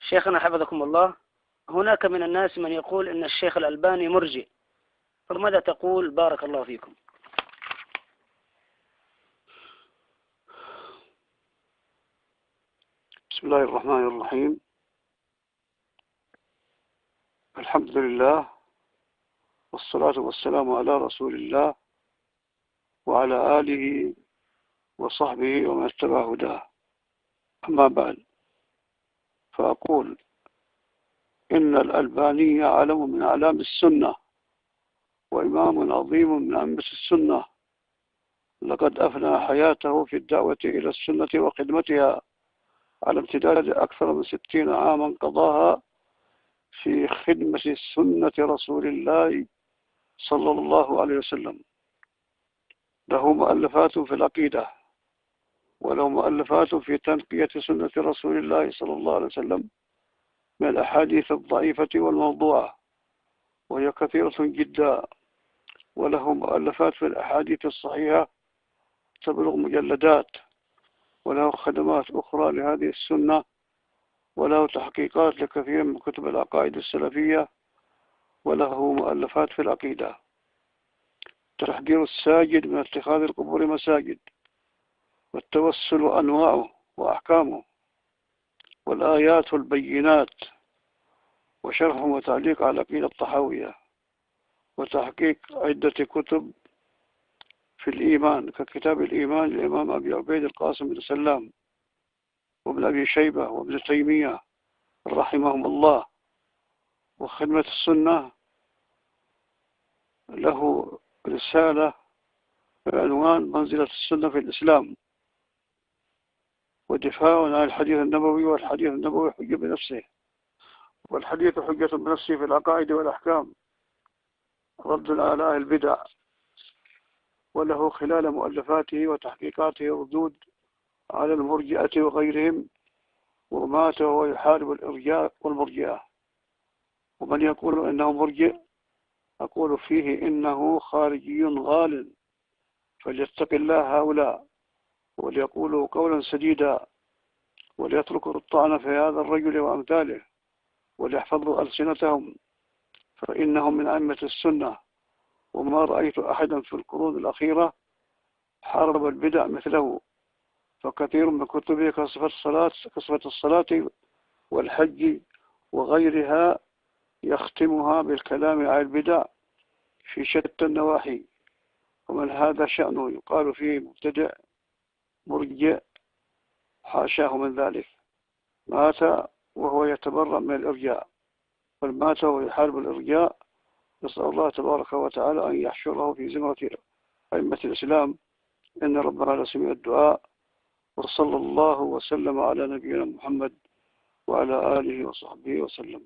شيخنا حفظكم الله، هناك من الناس من يقول إن الشيخ الألباني مرجئ، فماذا تقول بارك الله فيكم؟ بسم الله الرحمن الرحيم. الحمد لله والصلاة والسلام على رسول الله وعلى آله وصحبه ومن اتبع هداه. أما بعد، فأقول إن الألباني علم من أعلام السنة وإمام عظيم من أئمة السنة، لقد أفنى حياته في الدعوة إلى السنة وخدمتها على امتداد أكثر من 60 عاما قضاها في خدمة سنة رسول الله صلى الله عليه وسلم. له مؤلفات في العقيدة، وله مؤلفات في تنقية سنة رسول الله صلى الله عليه وسلم من الأحاديث الضعيفة والموضوعة، وهي كثيرة جدا. وله مؤلفات في الأحاديث الصحيحة تبلغ مجلدات، وله خدمات أخرى لهذه السنة، وله تحقيقات لكثير من كتب العقائد السلفية، وله مؤلفات في العقيدة. تحذير الساجد من اتخاذ القبور مساجد، والتوسل أنواعه وأحكامه، والآيات والبينات، وشرح وتعليق على العقيدة الطحاوية، وتحقيق عدة كتب في الإيمان ككتاب الإيمان للإمام أبي عبيد القاسم بن سلام وابن أبي شيبة وابن تيمية رحمهم الله. وخدمة السنة له رسالة بعنوان منزلة السنة في الإسلام، ودفاع عن الحديث النبوي، والحديث النبوي حجة بنفسه، والحديث حجة بنفسه في العقائد والأحكام، رد على أهل البدع. وله خلال مؤلفاته وتحقيقاته ردود على المرجئة وغيرهم، ومات وهو يحارب الإرجاء والمرجئة. ومن يقول إنه مرجئ أقول فيه إنه خارجي غال، فليتق الله هؤلاء وليقولوا قولا سديدا، وليتركوا الطعن في هذا الرجل وأمثاله، وليحفظوا ألسنتهم، فإنهم من أئمة السنة. وما رأيت أحدا في القرون الأخيرة حارب البدع مثله، فكثير من كتبه كصفة الصلاة والحج وغيرها يختمها بالكلام عن البدع في شتى النواحي. ومن هذا شأنه يقال فيه مبتدع مرجئ، حاشاه من ذلك. مات وهو يتبرأ من الإرجاء، بل مات وهو يحارب الإرجاء. نسأل الله تبارك وتعالى أن يحشره في زمرة أئمة الإسلام، إن ربنا لسميع الدعاء. وصلى الله وسلم على نبينا محمد وعلى آله وصحبه وسلم.